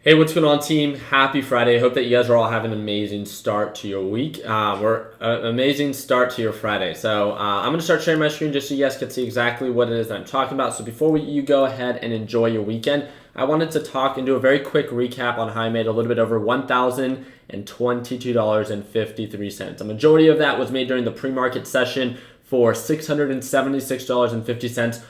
Hey, what's going on, team? Happy Friday. Hope that you guys are all having an amazing start to your week. Amazing start to your Friday. So I'm going to start sharing my screen just so you guys can see exactly what it is that I'm talking about. So before you go ahead and enjoy your weekend, I wanted to talk and do a very quick recap on how I made a little bit over $1,022.53. A majority of that was made during the pre-market session for $676.50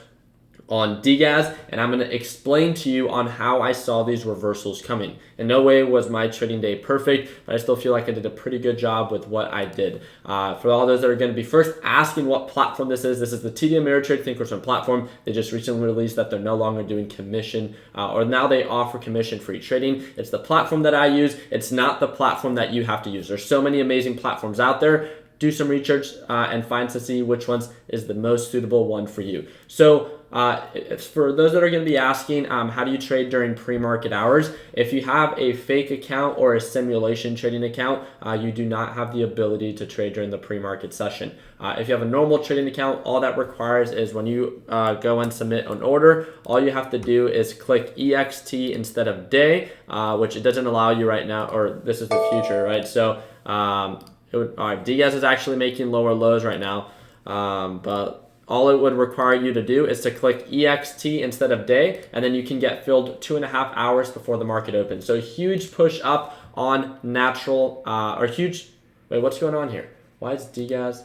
on DGAS, and I'm going to explain to you on how I saw these reversals coming. In no way was my trading day perfect, but I still feel like I did a pretty good job with what I did. For all those that are going to be first asking what platform this is the TD Ameritrade Thinkorswim platform. They just recently released that they're no longer doing commission, or now they offer commission-free trading. It's the platform that I use. It's not the platform that you have to use. There's so many amazing platforms out there. Do some research and find to see which ones is the most suitable one for you. So for those that are going to be asking, how do you trade during pre-market hours? If you have a fake account or a simulation trading account, you do not have the ability to trade during the pre-market session. If you have a normal trading account, all that requires is when you go and submit an order, all you have to do is click EXT instead of day, which it doesn't allow you right now, or this is the future, right? So all right, DGAS is actually making lower lows right now, but all it would require you to do is to click EXT instead of day, and then you can get filled 2.5 hours before the market opens. So huge push up on natural, wait, what's going on here? Why is DGAS?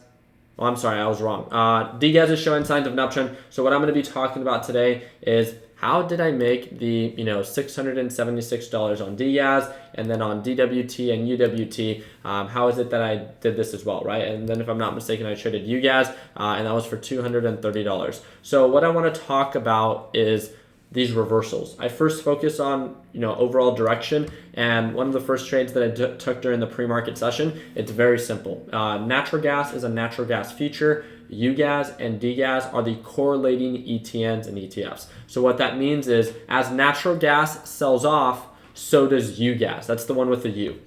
Oh, I'm sorry, I was wrong. DGAS is showing signs of an uptrend. So what I'm going to be talking about today is how did I make the $676 on DGAS, and then on DWT and UWT? How is it that I did this as well, right? And then if I'm not mistaken, I traded UGAS, and that was for $230. So what I want to talk about is these reversals. I first focus on overall direction, and one of the first trades that I took during the pre-market session, it's very simple. Natural gas is a natural gas future. UGAS and DGAS are the correlating ETNs and ETFs. So what that means is as natural gas sells off, so does UGAS. That's the one with the U.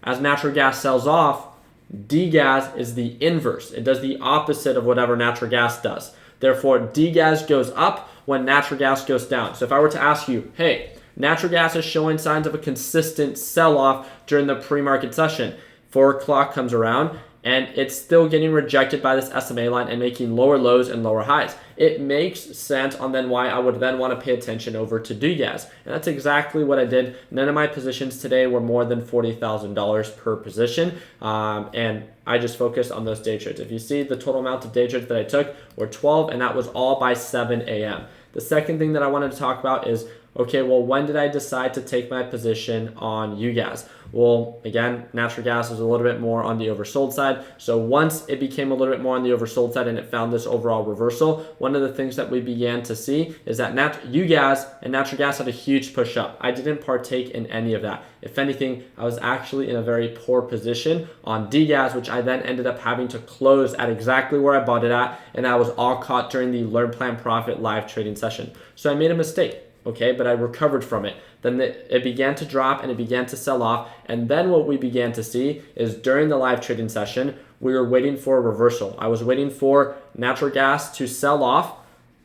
As natural gas sells off, DGAS is the inverse. It does the opposite of whatever natural gas does. Therefore, DGAS goes up when natural gas goes down. So if I were to ask you, hey, natural gas is showing signs of a consistent sell-off during the pre-market session. 4 o'clock comes around, and it's still getting rejected by this SMA line and making lower lows and lower highs. It makes sense on then why I would then want to pay attention over to DGAS. And that's exactly what I did. None of my positions today were more than $40,000 per position. And I just focused on those day trades. If you see, the total amount of day trades that I took were 12, and that was all by 7 a.m. The second thing that I wanted to talk about is, okay, well, when did I decide to take my position on UGAS? Well, again, natural gas was a little bit more on the oversold side. So once it became a little bit more on the oversold side and it found this overall reversal, one of the things that we began to see is that UGAS and natural gas had a huge push up. I didn't partake in any of that. If anything, I was actually in a very poor position on DGAS, which I then ended up having to close at exactly where I bought it at, and that was all caught during the Learn Plan Profit live trading session. So I made a mistake. Okay, but I recovered from it. Then it began to drop and it began to sell off. And then what we began to see is during the live trading session, we were waiting for a reversal. I was waiting for natural gas to sell off,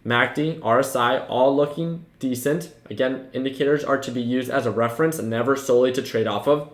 MACD, RSI, all looking decent. Again, indicators are to be used as a reference and never solely to trade off of.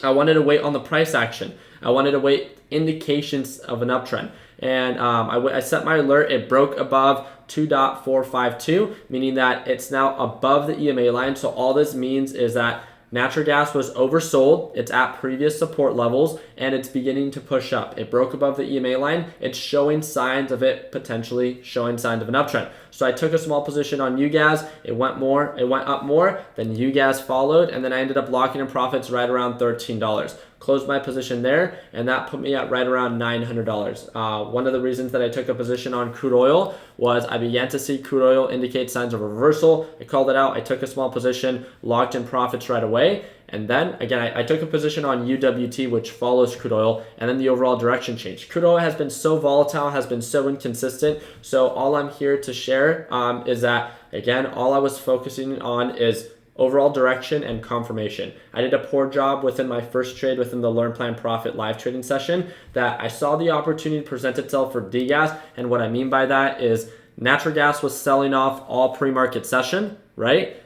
I wanted to wait on the price action. I wanted to wait indications of an uptrend. And I set my alert. It broke above 2.452, meaning that it's now above the EMA line. So all this means is that natural gas was oversold. It's at previous support levels, and it's beginning to push up. It broke above the EMA line. It's showing signs of it potentially showing signs of an uptrend. So I took a small position on UGAS. It went up more, then UGAS followed, and then I ended up locking in profits right around $13. Closed my position there, and that put me at right around $900. One of the reasons that I took a position on crude oil was I began to see crude oil indicate signs of reversal. I called it out. I took a small position, locked in profits right away. And then, again, I took a position on UWT, which follows crude oil, and then the overall direction changed. Crude oil has been so volatile, has been so inconsistent. So all I'm here to share is that, again, all I was focusing on is overall direction and confirmation. I did a poor job within my first trade within the Learn Plan Profit live trading session that I saw the opportunity present itself for DGAS. And what I mean by that is natural gas was selling off all pre-market session, right?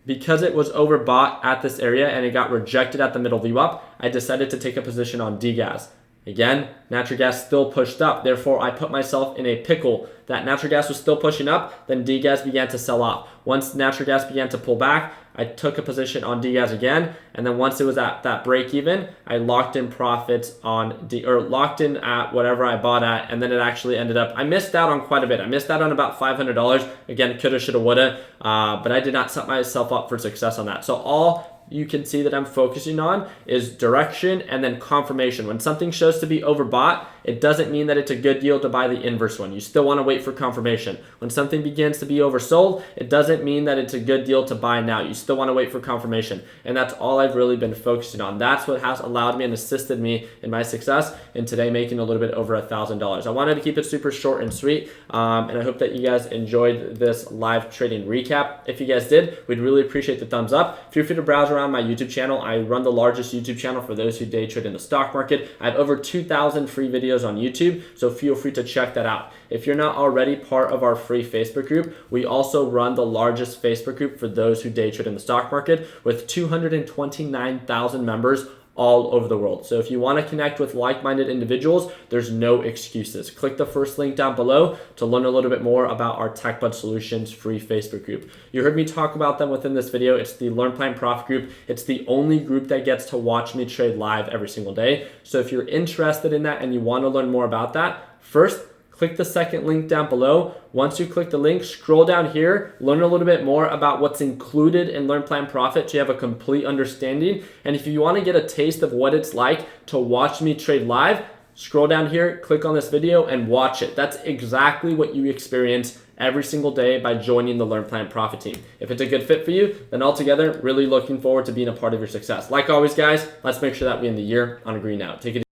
because it was overbought at this area and it got rejected at the middle VWAP, I decided to take a position on DGAS. Again, natural gas still pushed up. Therefore, I put myself in a pickle. That natural gas was still pushing up, then DGAS began to sell off. Once natural gas began to pull back, I took a position on DGAS again, and then once it was at that break even, I locked in profits on locked in at whatever I bought at, and then it actually ended up, I missed out on quite a bit. I missed out on about $500. Again, coulda, shoulda, woulda, but I did not set myself up for success on that. So all you can see that I'm focusing on is direction and then confirmation. When something shows to be overbought, it doesn't mean that it's a good deal to buy the inverse one. You still want to wait for confirmation. When something begins to be oversold, it doesn't mean that it's a good deal to buy now. You still want to wait for confirmation. And that's all I've really been focusing on. That's what has allowed me and assisted me in my success in today making a little bit over $1,000. I wanted to keep it super short and sweet, and I hope that you guys enjoyed this live trading recap. If you guys did, we'd really appreciate the thumbs up. Feel free to browse around my YouTube channel. I run the largest YouTube channel for those who day trade in the stock market. I have over 2,000 free videos on YouTube, so feel free to check that out. If you're not already part of our free Facebook group, we also run the largest Facebook group for those who day trade in the stock market with 229,000 members all over the world. So if you want to connect with like-minded individuals, there's no excuses. Click the first link down below to learn a little bit more about our TechBud Solutions free Facebook group. You heard me talk about them within this video. It's the Learn Plan Profit group. It's the only group that gets to watch me trade live every single day. So if you're interested in that and you want to learn more about that, first, click the second link down below. Once you click the link, scroll down here, learn a little bit more about what's included in Learn Plan Profit so you have a complete understanding. And if you want to get a taste of what it's like to watch me trade live, scroll down here, click on this video and watch it. That's exactly what you experience every single day by joining the Learn Plan Profit team. If it's a good fit for you, then altogether, really looking forward to being a part of your success. Like always, guys, let's make sure that we end the year on a green note. Take it easy.